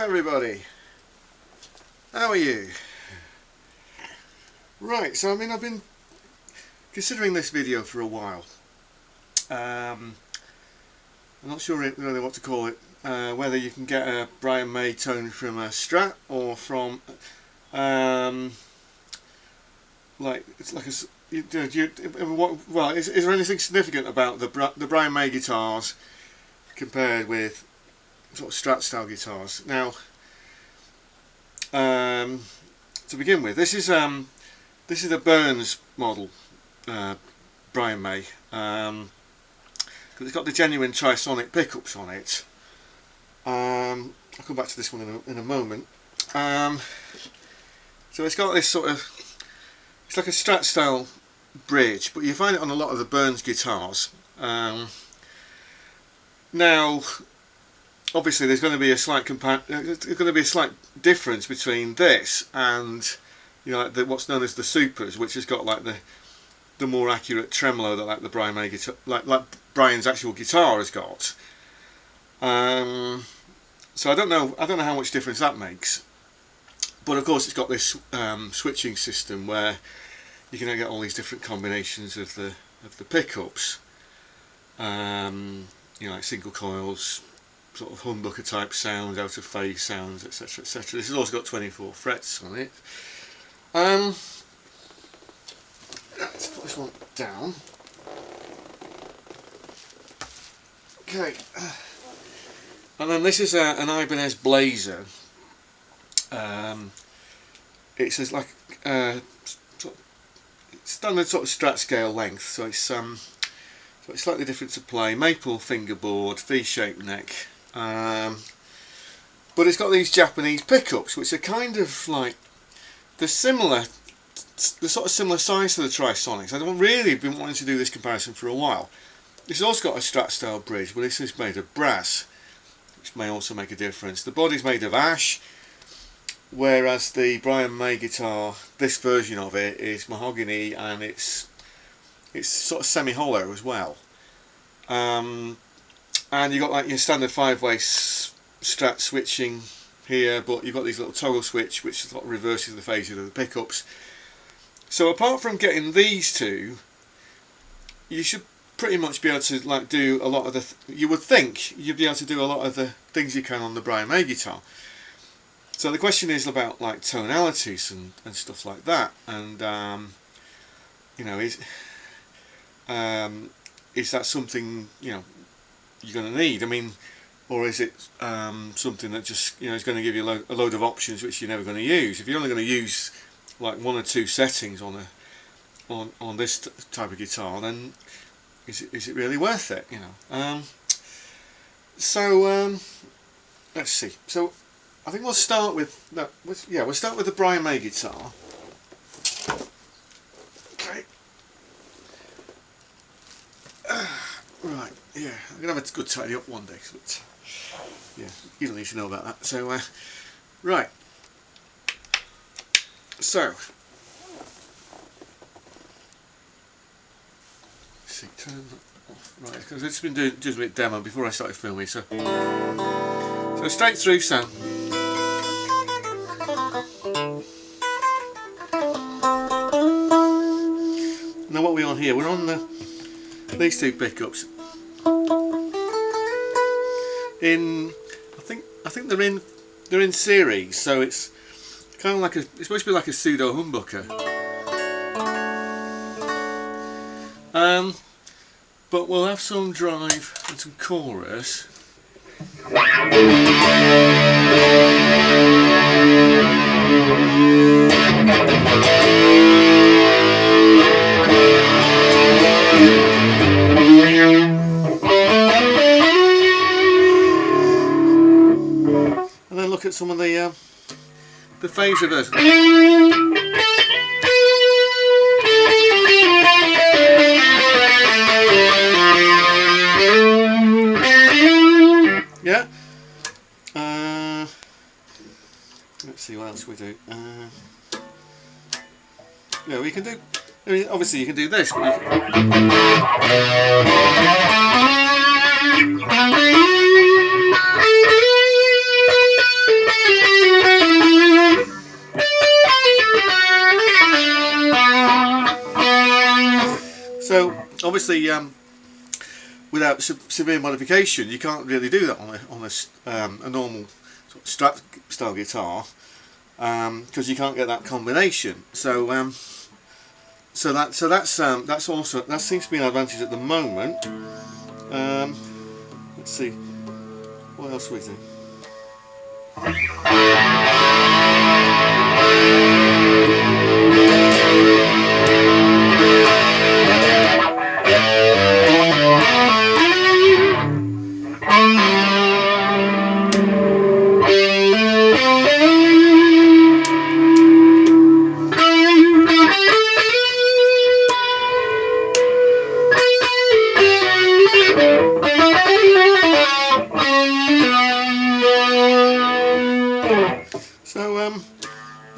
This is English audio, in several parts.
Everybody, how are you? Right, so I've been considering this video for a while. I'm not sure really what to call it, whether you can get a Brian May tone from a Strat or from like it's like is there anything significant about the Brian May guitars compared with sort of Strat style guitars? Now, to begin with, this is a Burns model Brian May, because it's got the genuine trisonic pickups on it. I'll come back to this one in a moment. So it's got this sort of, it's like a Strat style bridge, but you find it on a lot of the Burns guitars. Now, obviously, there's going to be a slight difference between this and, you know, like what's known as the Supers, which has got like the more accurate tremolo that like the Brian May guitar, like Brian's actual guitar has got. So I don't know how much difference that makes, but of course it's got this switching system where you can get all these different combinations of the pickups. You know, like single coils, sort of humbucker type sounds, out of phase sounds, etc, etc. This has also got 24 frets on it. Let's put this one down. Okay, and then this is an Ibanez Blazer. It's like standard sort of Strat scale length, so it's slightly different to play. Maple fingerboard, V-shaped neck. But it's got these Japanese pickups, which are kind of like they're sort of similar size to the Trisonics. I've really been wanting to do this comparison for a while. This has also got a Strat style bridge, but this is made of brass, which may also make a difference. The body's made of ash, whereas the Brian May guitar, this version of it, is mahogany, and it's sort of semi-hollow as well. And you've got like your standard 5-way Strat switching here, but you've got these little toggle switch which sort of reverses the phases of the pickups. So apart from getting these two, you should pretty much be able to like do a lot of you would think you'd be able to do a lot of the things you can on the Brian May guitar. So the question is about like tonalities and stuff like that, and you know, is that something, you know, you're going to need? I mean, or is it something that just, you know, is going to give you a load of options which you're never going to use? If you're only going to use like one or two settings on this type of guitar, then is it really worth it? You know. So let's see. So I think we'll start with we'll start with the Brian May guitar. Okay. Right, yeah, I'm going to have a good tidy up one day, but yeah, you don't need to know about that. So, right, so, let's see, turn that off, right, because I've just been doing just a bit demo before I started filming, so straight through sound. Now what are we on here? We're on these two pickups. I think they're in series, so it's kind of like it's supposed to be like a pseudo-humbucker. But we'll have some drive and some chorus. And then look at some of the phase reverse. Yeah. Let's see what else we do. Yeah, we can do. I mean, obviously, you can do this. But you can, obviously without severe modification you can't really do that on a normal sort of Strat style guitar, because you can't get that combination. So that's also, that seems to be an advantage at the moment. Let's see what else we do.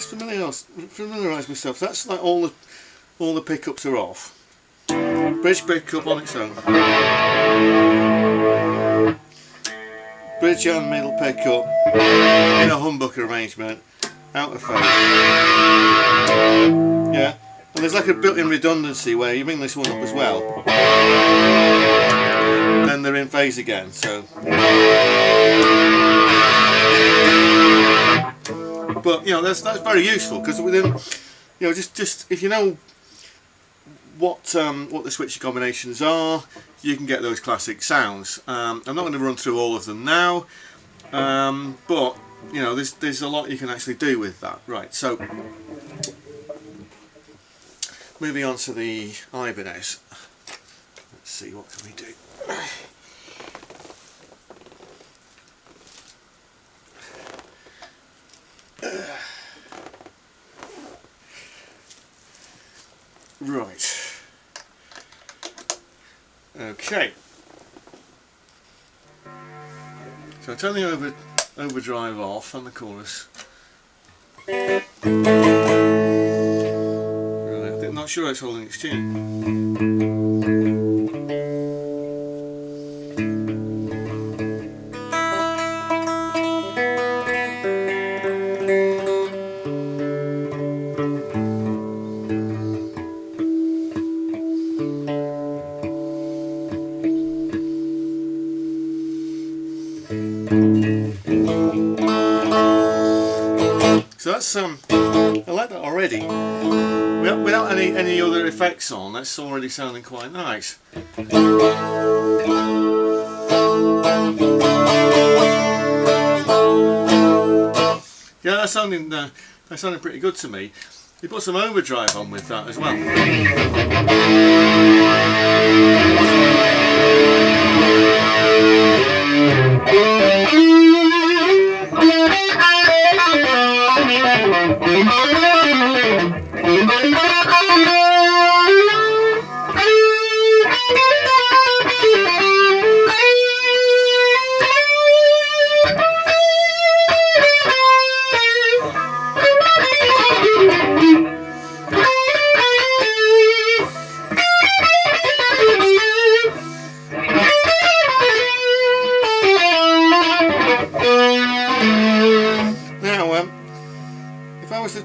So just familiarise myself. That's like all the pickups are off. Bridge pickup on its own. Bridge and middle pickup in a humbucker arrangement, out of phase. Yeah, and there's like a built-in redundancy where you bring this one up as well, then they're in phase again. So. But you know, that's very useful, because within, you know, just if you know what the switcher combinations are, you can get those classic sounds. I'm not going to run through all of them now, but you know, there's a lot you can actually do with that. Right, so moving on to the Ibanez. Let's see, what can we do? Right. Okay. So I turn the overdrive off and the chorus. Right, I'm not sure it's holding its tune. So that's I like that already. Without any other effects on, that's already sounding quite nice. Yeah, that's sounding pretty good to me. You put some overdrive on with that as well. If I was to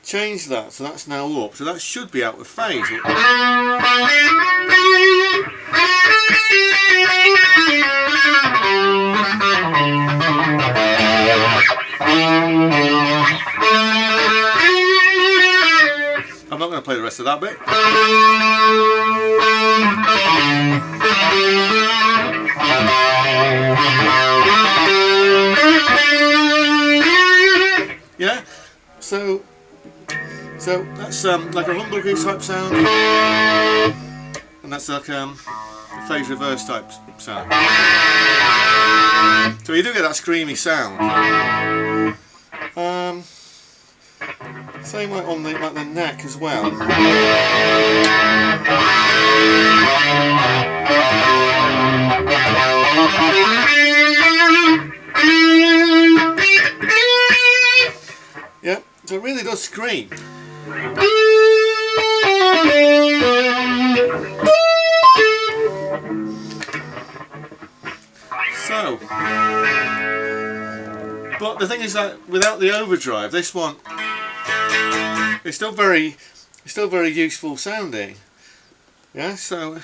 change that, so that's now up, so that should be out of phase. I'm not going to play the rest of that bit. Yeah, so that's like a humbucker type sound, and that's like a phase reverse type sound. So you do get that screamy sound. Same like on the neck as well. Yeah, so it really does scream. So, but the thing is that without the overdrive, this one is still very useful sounding. Yeah, so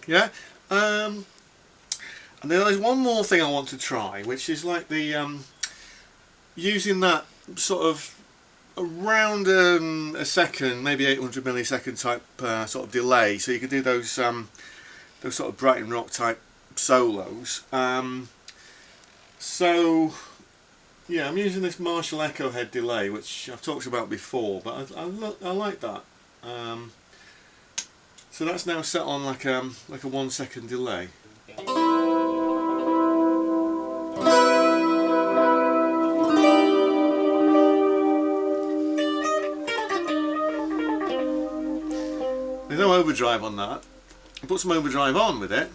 yeah. And then there's one more thing I want to try, which is like the using that sort of around a second, maybe 800 millisecond type sort of delay, so you can do those sort of Brighton rock type solos. So yeah, I'm using this Marshall Echo Head delay, which I've talked about before, but I like that. So that's now set on like a 1 second delay. There's no overdrive on that. I put some overdrive on with it.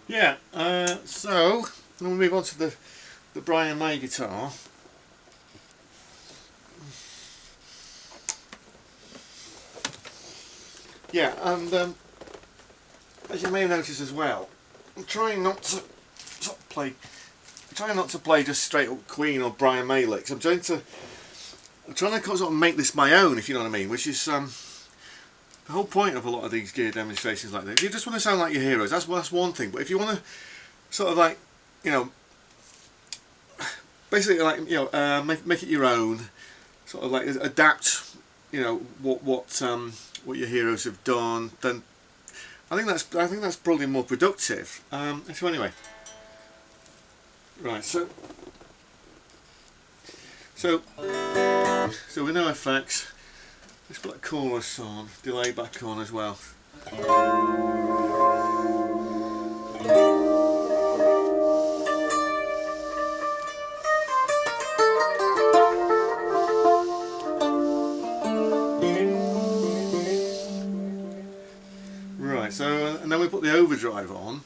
Yeah, so I'm going to move on to the Brian May guitar. Yeah, and as you may have noticed as well, I'm trying not to play just straight up Queen or Brian May licks. I'm trying to sort of make this my own, if you know what I mean, which is the whole point of a lot of these gear demonstrations like this. If you just want to sound like your heroes, that's one thing. But if you want to sort of like, you know, basically like, you know, make it your own, sort of like adapt, you know, what your heroes have done, then I think that's probably more productive. So anyway, right, so with no effects, let's put a chorus on, delay back on as well. Right, so and then we put the overdrive on.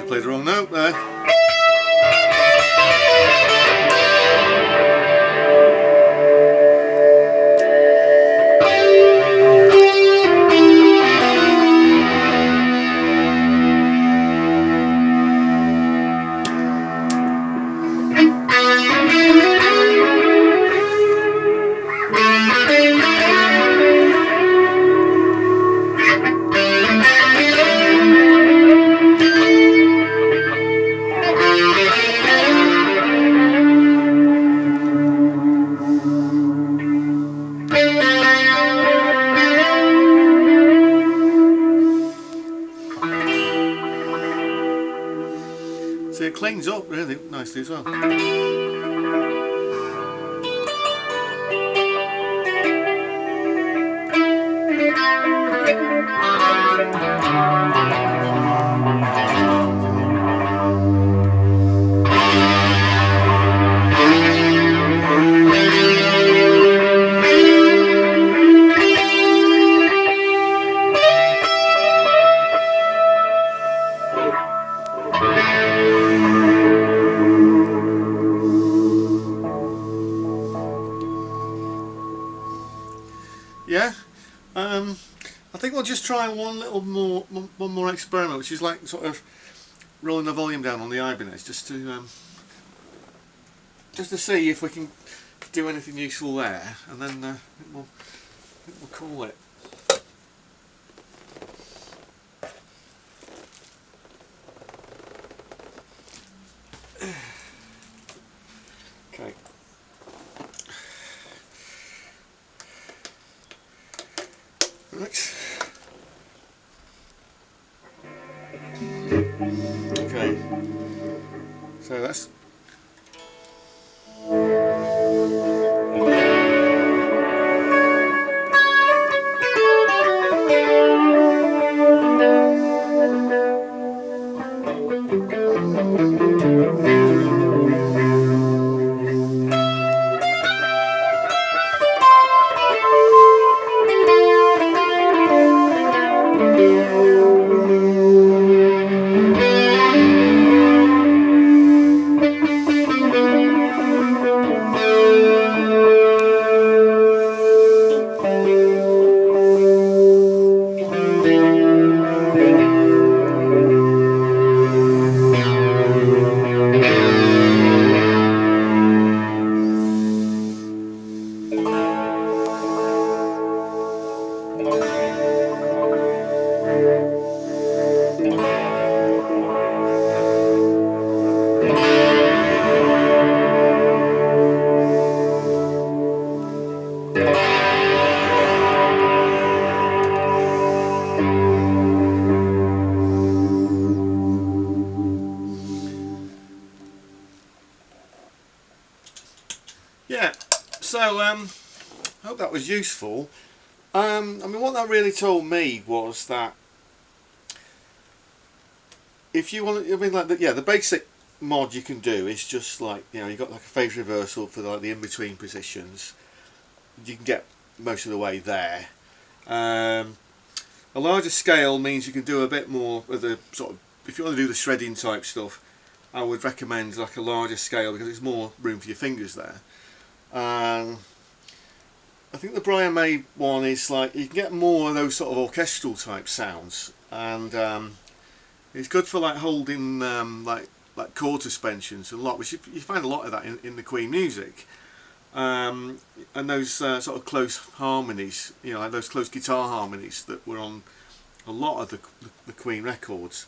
Played the wrong note there. So it cleans up really nicely as well. I think we'll just try one more experiment, which is like sort of rolling the volume down on the Ibanez, just to see if we can do anything useful there, and then I think we'll call it. Okay. Right. Okay. So that's. Yeah, so I hope that was useful. I mean, what that really told me was that if you want, I mean, like the basic mod you can do is just like, you know, you've got like a phase reversal for like the in-between positions. You can get most of the way there. A larger scale means you can do a bit more of the sort of, if you want to do the shredding type stuff, I would recommend like a larger scale because there's more room for your fingers there. I think the Brian made one is like you can get more of those sort of orchestral type sounds, and it's good for like holding like chord suspensions and a lot, which you find a lot of that in the Queen music, and those sort of close harmonies, you know, like those close guitar harmonies that were on a lot of the Queen records.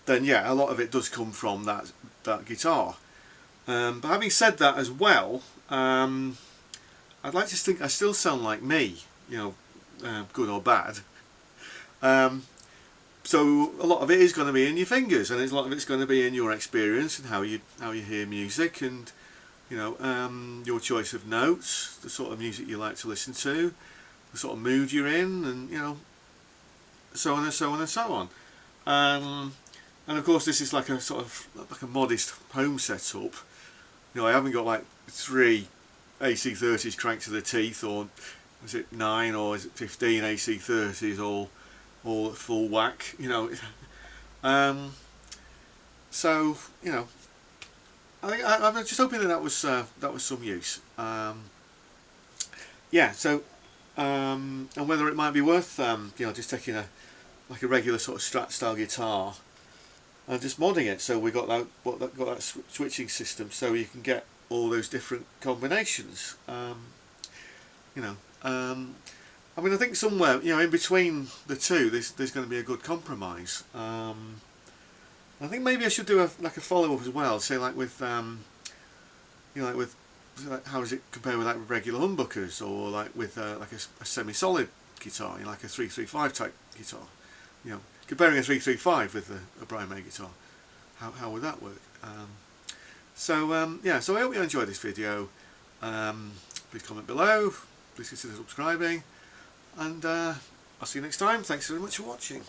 Then yeah, a lot of it does come from that guitar. But having said that as well, I'd like to think I still sound like me, you know, good or bad. So a lot of it is going to be in your fingers, and a lot of it's going to be in your experience and how you hear music, and you know, your choice of notes, the sort of music you like to listen to, the sort of mood you're in, and you know, so on and so on and so on. And of course, this is like a sort of like a modest home setup. You know, I haven't got like 3 AC30s cranked to the teeth, or is it 9 or is it 15 AC30s all at full whack, you know. So you know, I'm just hoping that was some use. Yeah. So and whether it might be worth you know, just taking a regular sort of Strat style guitar and just modding it, so we got that switching system, so you can get all those different combinations. You know, I mean, I think somewhere, you know, in between the two, there's going to be a good compromise. I think maybe I should do a follow up as well, say like with you know, like with like how does it compare with like regular humbuckers, or like with like a semi-solid guitar, you know, like a 335 type guitar. You know, comparing a 335 with a Brian May guitar, how would that work? Yeah, so I hope you enjoyed this video. Please comment below, please consider subscribing, and I'll see you next time. Thanks very much for watching.